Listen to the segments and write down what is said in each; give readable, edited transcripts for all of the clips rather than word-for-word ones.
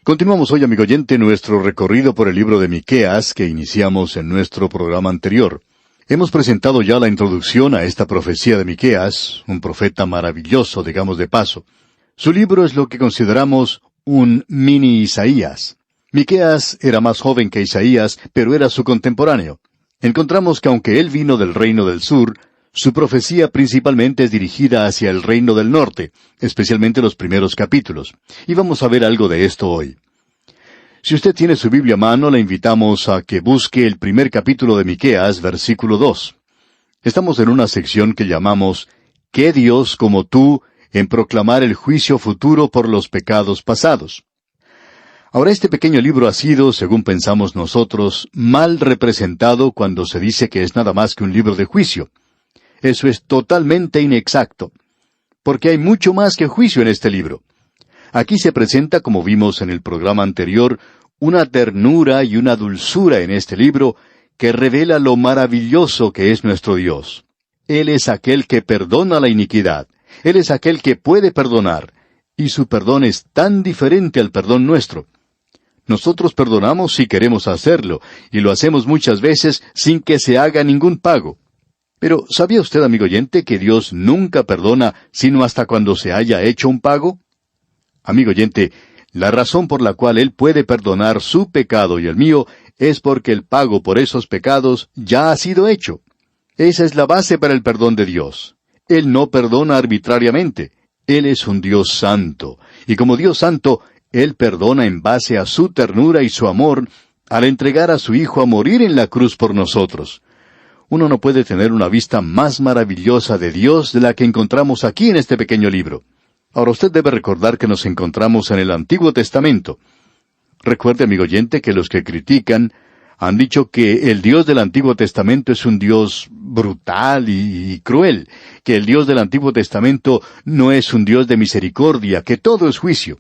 Continuamos hoy, amigo oyente, nuestro recorrido por el libro de Miqueas que iniciamos en nuestro programa anterior. Hemos presentado ya la introducción a esta profecía de Miqueas, un profeta maravilloso, digamos de paso. Su libro es lo que consideramos un mini Isaías. Miqueas era más joven que Isaías, pero era su contemporáneo. Encontramos que aunque él vino del reino del sur, su profecía principalmente es dirigida hacia el reino del norte, especialmente los primeros capítulos. Y vamos a ver algo de esto hoy. Si usted tiene su Biblia a mano, le invitamos a que busque el primer capítulo de Miqueas, versículo 2. Estamos en una sección que llamamos ¿Qué Dios como tú en proclamar el juicio futuro por los pecados pasados? Ahora, este pequeño libro ha sido, según pensamos nosotros, mal representado cuando se dice que es nada más que un libro de juicio. Eso es totalmente inexacto, porque hay mucho más que juicio en este libro. Aquí se presenta, como vimos en el programa anterior, una ternura y una dulzura en este libro que revela lo maravilloso que es nuestro Dios. Él es aquel que perdona la iniquidad. Él es aquel que puede perdonar. Y su perdón es tan diferente al perdón nuestro. Nosotros perdonamos si queremos hacerlo, y lo hacemos muchas veces sin que se haga ningún pago. Pero, ¿sabía usted, amigo oyente, que Dios nunca perdona sino hasta cuando se haya hecho un pago? Amigo oyente, la razón por la cual Él puede perdonar su pecado y el mío es porque el pago por esos pecados ya ha sido hecho. Esa es la base para el perdón de Dios. Él no perdona arbitrariamente. Él es un Dios santo. Y como Dios santo, Él perdona en base a su ternura y su amor al entregar a su Hijo a morir en la cruz por nosotros. Uno no puede tener una vista más maravillosa de Dios de la que encontramos aquí en este pequeño libro. Ahora usted debe recordar que nos encontramos en el Antiguo Testamento. Recuerde, amigo oyente, que los que critican han dicho que el Dios del Antiguo Testamento es un Dios brutal y cruel, que el Dios del Antiguo Testamento no es un Dios de misericordia, que todo es juicio.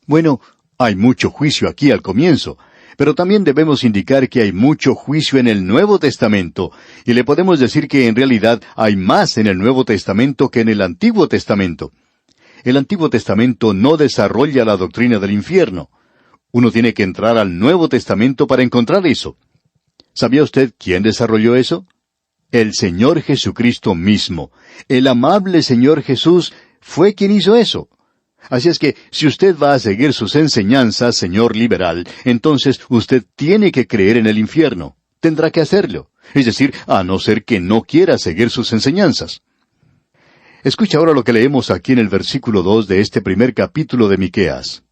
Bueno, hay mucho juicio aquí al comienzo, pero también debemos indicar que hay mucho juicio en el Nuevo Testamento, y le podemos decir que en realidad hay más en el Nuevo Testamento que en el Antiguo Testamento. El Antiguo Testamento no desarrolla la doctrina del infierno. Uno tiene que entrar al Nuevo Testamento para encontrar eso. ¿Sabía usted quién desarrolló eso? El Señor Jesucristo mismo. El amable Señor Jesús fue quien hizo eso. Así es que, si usted va a seguir sus enseñanzas, señor liberal, entonces usted tiene que creer en el infierno. Tendrá que hacerlo. Es decir, a no ser que no quiera seguir sus enseñanzas. Escucha ahora lo que leemos aquí en el versículo 2 de este primer capítulo de Miqueas.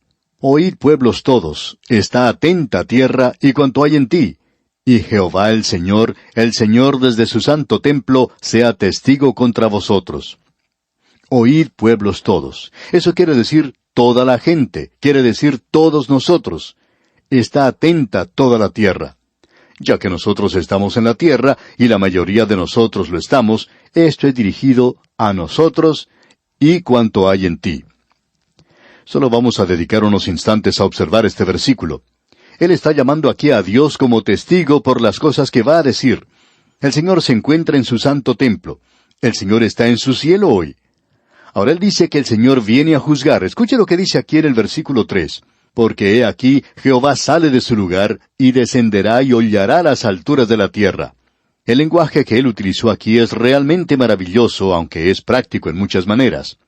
Oíd, pueblos todos, está atenta tierra y cuanto hay en ti. Y Jehová el Señor desde su santo templo, sea testigo contra vosotros. Oíd, pueblos todos. Eso quiere decir toda la gente, quiere decir todos nosotros. Está atenta toda la tierra. Ya que nosotros estamos en la tierra, y la mayoría de nosotros lo estamos, esto es dirigido a nosotros y cuanto hay en ti. Solo vamos a dedicar unos instantes a observar este versículo. Él está llamando aquí a Dios como testigo por las cosas que va a decir. El Señor se encuentra en su santo templo. El Señor está en su cielo hoy. Ahora Él dice que el Señor viene a juzgar. Escuche lo que dice aquí en el versículo 3. Porque he aquí, Jehová sale de su lugar, y descenderá y hollará las alturas de la tierra. El lenguaje que Él utilizó aquí es realmente maravilloso, aunque es práctico en muchas maneras.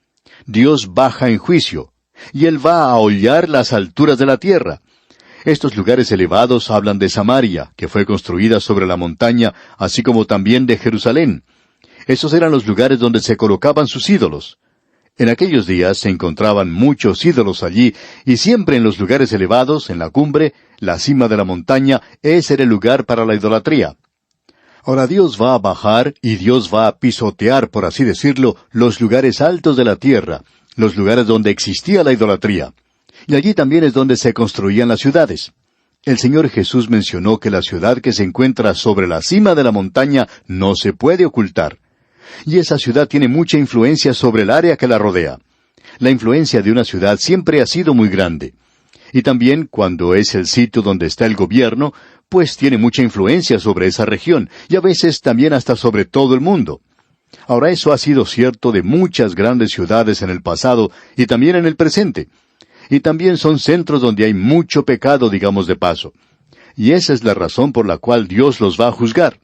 Dios baja en juicio, y Él va a hollar las alturas de la tierra. Estos lugares elevados hablan de Samaria, que fue construida sobre la montaña, así como también de Jerusalén. Esos eran los lugares donde se colocaban sus ídolos. En aquellos días se encontraban muchos ídolos allí, y siempre en los lugares elevados, en la cumbre, la cima de la montaña, ese era el lugar para la idolatría. Ahora Dios va a bajar, y Dios va a pisotear, por así decirlo, los lugares altos de la tierra, los lugares donde existía la idolatría. Y allí también es donde se construían las ciudades. El Señor Jesús mencionó que la ciudad que se encuentra sobre la cima de la montaña no se puede ocultar. Y esa ciudad tiene mucha influencia sobre el área que la rodea. La influencia de una ciudad siempre ha sido muy grande. Y también, cuando es el sitio donde está el gobierno, pues tiene mucha influencia sobre esa región, y a veces también hasta sobre todo el mundo. Ahora, eso ha sido cierto de muchas grandes ciudades en el pasado y también en el presente. y también son centros donde hay mucho pecado, digamos de paso. Y esa es la razón por la cual Dios los va a juzgar.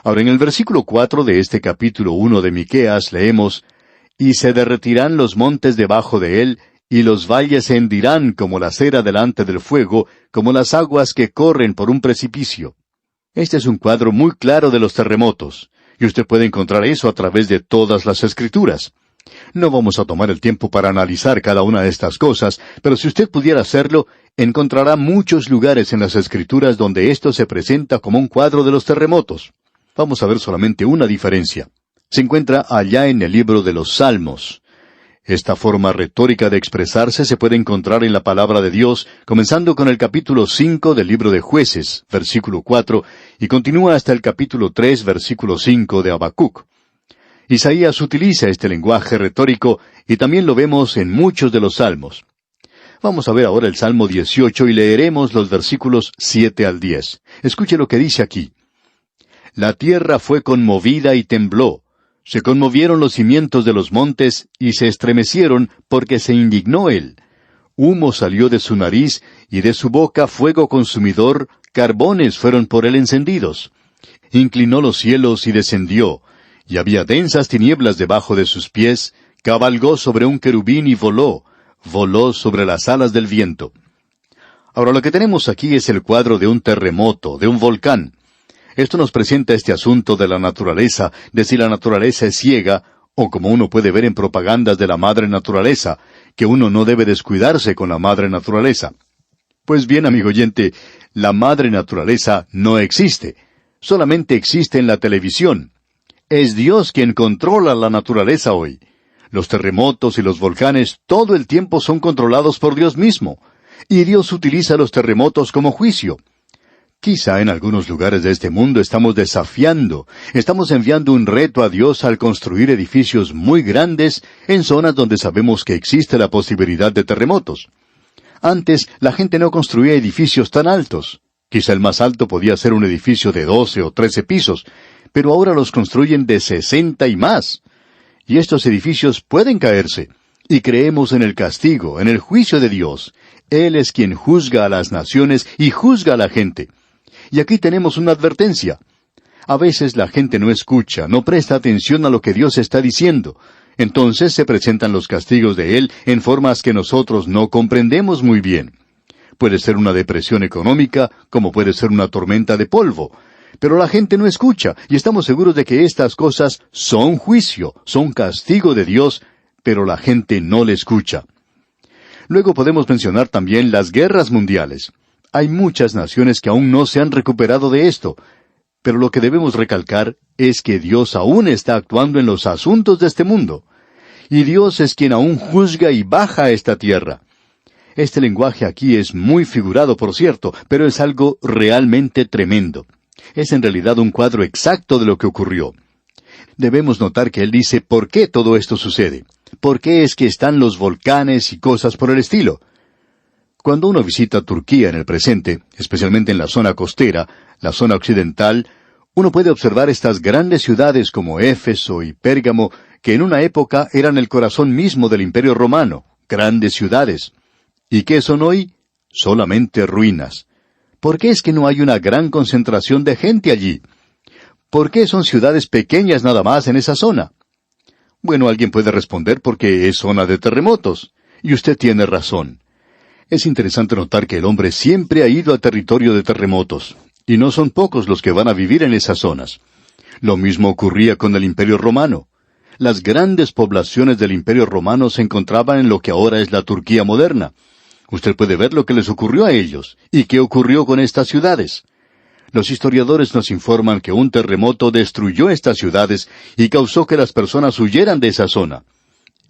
Ahora, en el versículo 4 de este capítulo 1 de Miqueas leemos, «Y se derretirán los montes debajo de él, y los valles se hendirán como la cera delante del fuego, como las aguas que corren por un precipicio». Este es un cuadro muy claro de los terremotos, y usted puede encontrar eso a través de todas las Escrituras. No vamos a tomar el tiempo para analizar cada una de estas cosas, pero si usted pudiera hacerlo, encontrará muchos lugares en las Escrituras donde esto se presenta como un cuadro de los terremotos. Vamos a ver solamente una diferencia. Se encuentra allá en el libro de los Salmos. Esta forma retórica de expresarse se puede encontrar en la palabra de Dios, comenzando con el capítulo 5 del libro de Jueces, versículo 4, y continúa hasta el capítulo 3, versículo 5 de Habacuc. Isaías utiliza este lenguaje retórico y también lo vemos en muchos de los salmos. Vamos a ver ahora el Salmo 18 y leeremos los versículos 7 al 10. Escuche lo que dice aquí. «La tierra fue conmovida y tembló. Se conmovieron los cimientos de los montes y se estremecieron porque se indignó él. Humo salió de su nariz y de su boca fuego consumidor, carbones fueron por él encendidos. Inclinó los cielos y descendió, y había densas tinieblas debajo de sus pies, cabalgó sobre un querubín y voló sobre las alas del viento». Ahora lo que tenemos aquí es el cuadro de un terremoto, de un volcán. Esto nos presenta este asunto de la naturaleza, de si la naturaleza es ciega, o como uno puede ver en propagandas de la madre naturaleza, que uno no debe descuidarse con la madre naturaleza. Pues bien, amigo oyente, la madre naturaleza no existe, solamente existe en la televisión. Es Dios quien controla la naturaleza hoy. Los terremotos y los volcanes todo el tiempo son controlados por Dios mismo, y Dios utiliza los terremotos como juicio. Quizá en algunos lugares de este mundo estamos enviando un reto a Dios al construir edificios muy grandes en zonas donde sabemos que existe la posibilidad de terremotos. Antes, la gente no construía edificios tan altos. Quizá el más alto podía ser un edificio de 12 o 13 pisos, pero ahora los construyen de 60 y más. Y estos edificios pueden caerse. Y creemos en el castigo, en el juicio de Dios. Él es quien juzga a las naciones y juzga a la gente. Y aquí tenemos una advertencia. A veces la gente no escucha, no presta atención a lo que Dios está diciendo. Entonces se presentan los castigos de Él en formas que nosotros no comprendemos muy bien. Puede ser una depresión económica, como puede ser una tormenta de polvo. Pero la gente no escucha, y estamos seguros de que estas cosas son juicio, son castigo de Dios, pero la gente no le escucha. Luego podemos mencionar también las guerras mundiales. Hay muchas naciones que aún no se han recuperado de esto, pero lo que debemos recalcar es que Dios aún está actuando en los asuntos de este mundo. Y Dios es quien aún juzga y baja esta tierra. Este lenguaje aquí es muy figurado, por cierto, pero es algo realmente tremendo. Es en realidad un cuadro exacto de lo que ocurrió. Debemos notar que él dice ¿por qué todo esto sucede? ¿Por qué es que están los volcanes y cosas por el estilo? Cuando uno visita Turquía en el presente, especialmente en la zona costera, la zona occidental, uno puede observar estas grandes ciudades como Éfeso y Pérgamo, que en una época eran el corazón mismo del Imperio Romano, grandes ciudades. ¿Y qué son hoy? Solamente ruinas. ¿Por qué es que no hay una gran concentración de gente allí? ¿Por qué son ciudades pequeñas nada más en esa zona? Bueno, alguien puede responder porque es zona de terremotos. Y usted tiene razón. Es interesante notar que el hombre siempre ha ido a territorio de terremotos, y no son pocos los que van a vivir en esas zonas. Lo mismo ocurría con el Imperio Romano. Las grandes poblaciones del Imperio Romano se encontraban en lo que ahora es la Turquía moderna. Usted puede ver lo que les ocurrió a ellos, y qué ocurrió con estas ciudades. Los historiadores nos informan que un terremoto destruyó estas ciudades y causó que las personas huyeran de esa zona.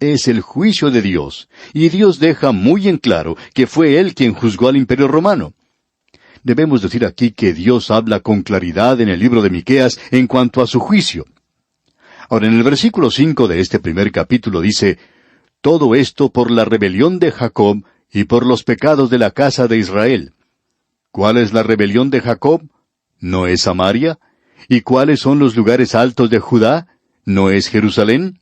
Es el juicio de Dios, y Dios deja muy en claro que fue Él quien juzgó al Imperio Romano. Debemos decir aquí que Dios habla con claridad en el libro de Miqueas en cuanto a su juicio. Ahora, en el versículo 5 de este primer capítulo dice, «Todo esto por la rebelión de Jacob y por los pecados de la casa de Israel». ¿Cuál es la rebelión de Jacob? ¿No es Samaria? ¿Y cuáles son los lugares altos de Judá? ¿No es Jerusalén?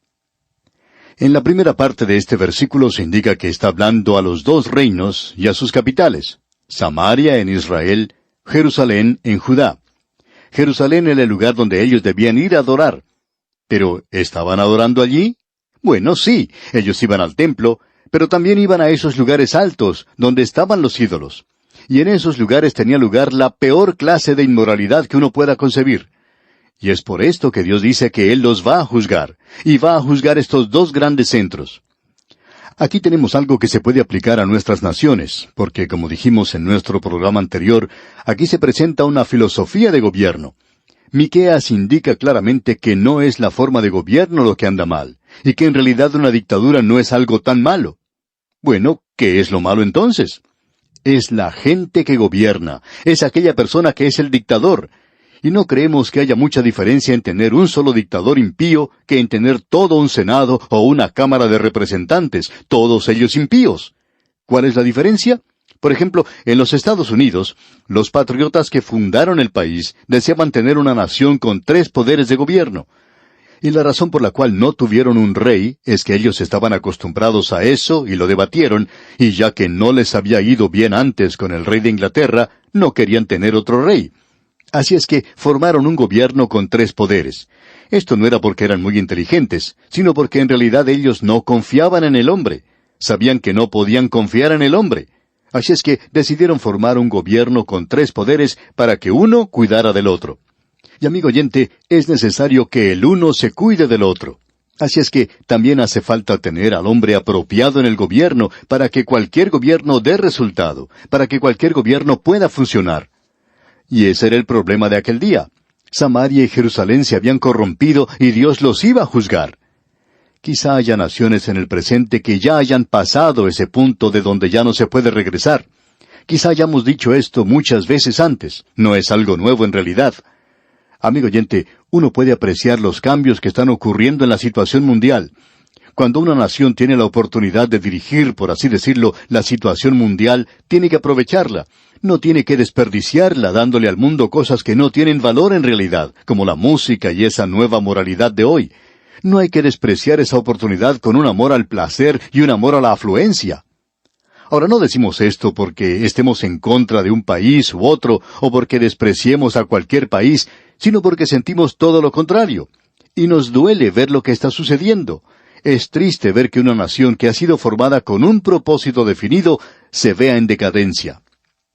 En la primera parte de este versículo se indica que está hablando a los dos reinos y a sus capitales, Samaria en Israel, Jerusalén en Judá. Jerusalén era el lugar donde ellos debían ir a adorar. ¿Pero estaban adorando allí? Bueno, sí, ellos iban al templo, pero también iban a esos lugares altos, donde estaban los ídolos. Y en esos lugares tenía lugar la peor clase de inmoralidad que uno pueda concebir. Y es por esto que Dios dice que Él los va a juzgar, y va a juzgar estos dos grandes centros. Aquí tenemos algo que se puede aplicar a nuestras naciones, porque como dijimos en nuestro programa anterior, aquí se presenta una filosofía de gobierno. Miqueas indica claramente que no es la forma de gobierno lo que anda mal, y que en realidad una dictadura no es algo tan malo. Bueno, ¿qué es lo malo entonces? Es la gente que gobierna, es aquella persona que es el dictador. Y no creemos que haya mucha diferencia en tener un solo dictador impío que en tener todo un Senado o una Cámara de Representantes, todos ellos impíos. ¿Cuál es la diferencia? Por ejemplo, en los Estados Unidos, los patriotas que fundaron el país deseaban tener una nación con 3 poderes de gobierno. Y la razón por la cual no tuvieron un rey es que ellos estaban acostumbrados a eso y lo debatieron, y ya que no les había ido bien antes con el rey de Inglaterra, no querían tener otro rey. Así es que formaron un gobierno con 3 poderes. Esto no era porque eran muy inteligentes, sino porque en realidad ellos no confiaban en el hombre. Sabían que no podían confiar en el hombre. Así es que decidieron formar un gobierno con 3 poderes para que uno cuidara del otro. Y amigo oyente, es necesario que el uno se cuide del otro. Así es que también hace falta tener al hombre apropiado en el gobierno para que cualquier gobierno dé resultado, para que cualquier gobierno pueda funcionar. Y ese era el problema de aquel día. Samaria y Jerusalén se habían corrompido y Dios los iba a juzgar. Quizá haya naciones en el presente que ya hayan pasado ese punto de donde ya no se puede regresar. Quizá hayamos dicho esto muchas veces antes. No es algo nuevo en realidad. Amigo oyente, uno puede apreciar los cambios que están ocurriendo en la situación mundial. Cuando una nación tiene la oportunidad de dirigir, por así decirlo, la situación mundial, tiene que aprovecharla. No tiene que desperdiciarla dándole al mundo cosas que no tienen valor en realidad, como la música y esa nueva moralidad de hoy. No hay que despreciar esa oportunidad con un amor al placer y un amor a la afluencia. Ahora, no decimos esto porque estemos en contra de un país u otro, o porque despreciemos a cualquier país, sino porque sentimos todo lo contrario. Y nos duele ver lo que está sucediendo. Es triste ver que una nación que ha sido formada con un propósito definido se vea en decadencia.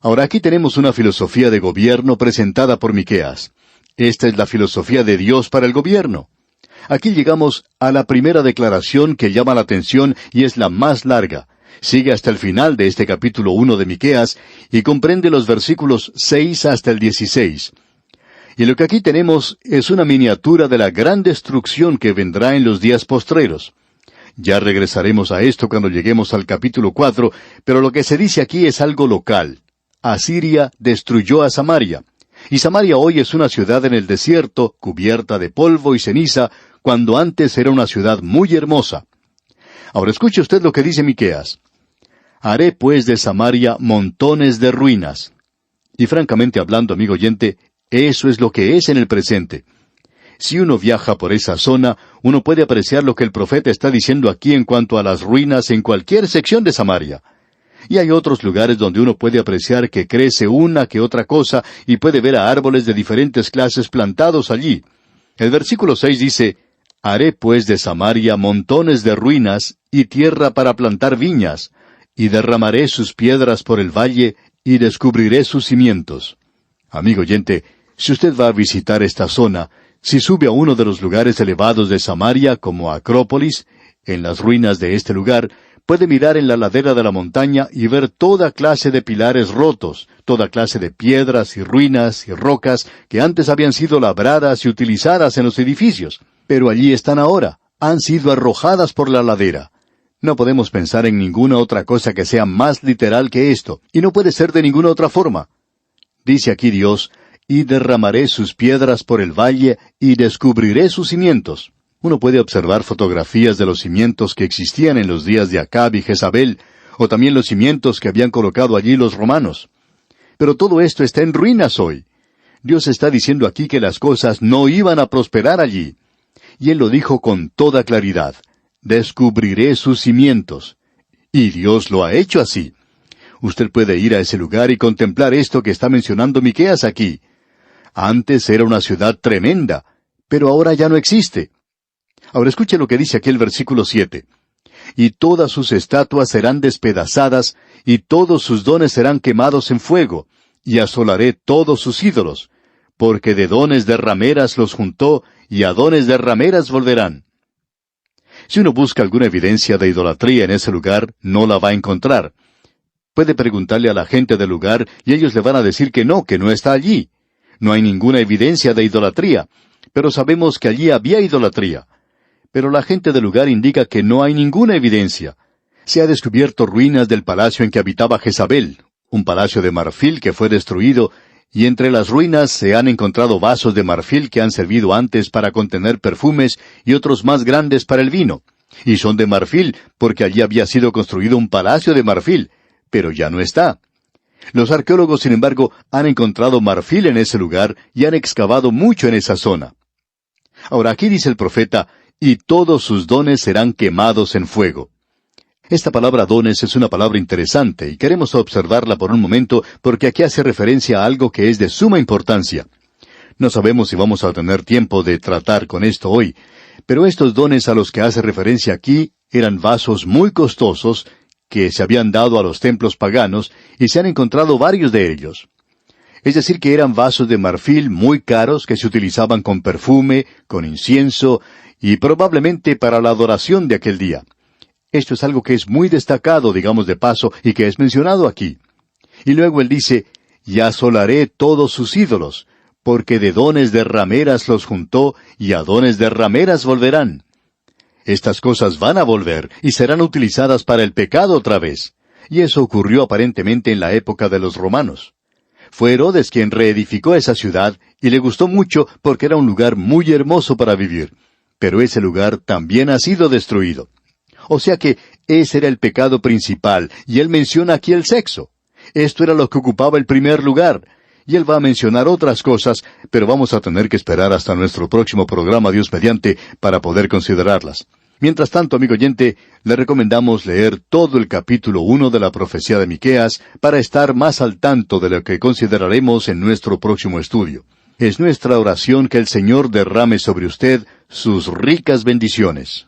Ahora aquí tenemos una filosofía de gobierno presentada por Miqueas. Esta es la filosofía de Dios para el gobierno. Aquí llegamos a la primera declaración que llama la atención y es la más larga. Sigue hasta el final de este capítulo 1 de Miqueas y comprende los versículos 6 hasta el 16. Y lo que aquí tenemos es una miniatura de la gran destrucción que vendrá en los días postreros. Ya regresaremos a esto cuando lleguemos al capítulo 4, pero lo que se dice aquí es algo local. Asiria destruyó a Samaria. Y Samaria hoy es una ciudad en el desierto, cubierta de polvo y ceniza, cuando antes era una ciudad muy hermosa. Ahora escuche usted lo que dice Miqueas. Haré pues de Samaria montones de ruinas. Y francamente hablando, amigo oyente, eso es lo que es en el presente. Si uno viaja por esa zona, uno puede apreciar lo que el profeta está diciendo aquí en cuanto a las ruinas en cualquier sección de Samaria. Y hay otros lugares donde uno puede apreciar que crece una que otra cosa y puede ver a árboles de diferentes clases plantados allí. El versículo 6 dice, Haré pues de Samaria montones de ruinas y tierra para plantar viñas, y derramaré sus piedras por el valle y descubriré sus cimientos. Amigo oyente, si usted va a visitar esta zona, si sube a uno de los lugares elevados de Samaria, como Acrópolis, en las ruinas de este lugar, puede mirar en la ladera de la montaña y ver toda clase de pilares rotos, toda clase de piedras y ruinas y rocas que antes habían sido labradas y utilizadas en los edificios. Pero allí están ahora, han sido arrojadas por la ladera. No podemos pensar en ninguna otra cosa que sea más literal que esto, y no puede ser de ninguna otra forma. Dice aquí Dios, y derramaré sus piedras por el valle y descubriré sus cimientos. Uno puede observar fotografías de los cimientos que existían en los días de Acab y Jezabel, o también los cimientos que habían colocado allí los romanos. Pero todo esto está en ruinas hoy. Dios está diciendo aquí que las cosas no iban a prosperar allí. Y Él lo dijo con toda claridad. descubriré sus cimientos. Y Dios lo ha hecho así. Usted puede ir a ese lugar y contemplar esto que está mencionando Miqueas aquí. Antes era una ciudad tremenda, pero ahora ya no existe. Ahora escuche lo que dice aquí el versículo 7. Y todas sus estatuas serán despedazadas, y todos sus dones serán quemados en fuego, y asolaré todos sus ídolos, porque de dones de rameras los juntó, y a dones de rameras volverán. Si uno busca alguna evidencia de idolatría en ese lugar, no la va a encontrar. Puede preguntarle a la gente del lugar, y ellos le van a decir que no está allí. No hay ninguna evidencia de idolatría, pero sabemos que allí había idolatría. Pero la gente del lugar indica que no hay ninguna evidencia. Se ha descubierto ruinas del palacio en que habitaba Jezabel, un palacio de marfil que fue destruido, y entre las ruinas se han encontrado vasos de marfil que han servido antes para contener perfumes y otros más grandes para el vino. Y son de marfil porque allí había sido construido un palacio de marfil, pero ya no está. Los arqueólogos, sin embargo, han encontrado marfil en ese lugar y han excavado mucho en esa zona. Ahora aquí dice el profeta, y todos sus dones serán quemados en fuego. Esta palabra dones es una palabra interesante y queremos observarla por un momento porque aquí hace referencia a algo que es de suma importancia. No sabemos si vamos a tener tiempo de tratar con esto hoy, pero estos dones a los que hace referencia aquí eran vasos muy costosos que se habían dado a los templos paganos y se han encontrado varios de ellos. Es decir, que eran vasos de marfil muy caros que se utilizaban con perfume, con incienso y probablemente para la adoración de aquel día. Esto es algo que es muy destacado, digamos de paso, y que es mencionado aquí. Y luego él dice, y asolaré todos sus ídolos, porque de dones de rameras los juntó, y a dones de rameras volverán. Estas cosas van a volver, y serán utilizadas para el pecado otra vez. Y eso ocurrió aparentemente en la época de los romanos. Fue Herodes quien reedificó esa ciudad, y le gustó mucho porque era un lugar muy hermoso para vivir. Pero ese lugar también ha sido destruido. O sea que ese era el pecado principal, y él menciona aquí el sexo. Esto era lo que ocupaba el primer lugar. Y él va a mencionar otras cosas, pero vamos a tener que esperar hasta nuestro próximo programa, Dios mediante, para poder considerarlas. Mientras tanto, amigo oyente, le recomendamos leer todo el capítulo 1 de la profecía de Miqueas para estar más al tanto de lo que consideraremos en nuestro próximo estudio. Es nuestra oración que el Señor derrame sobre usted sus ricas bendiciones.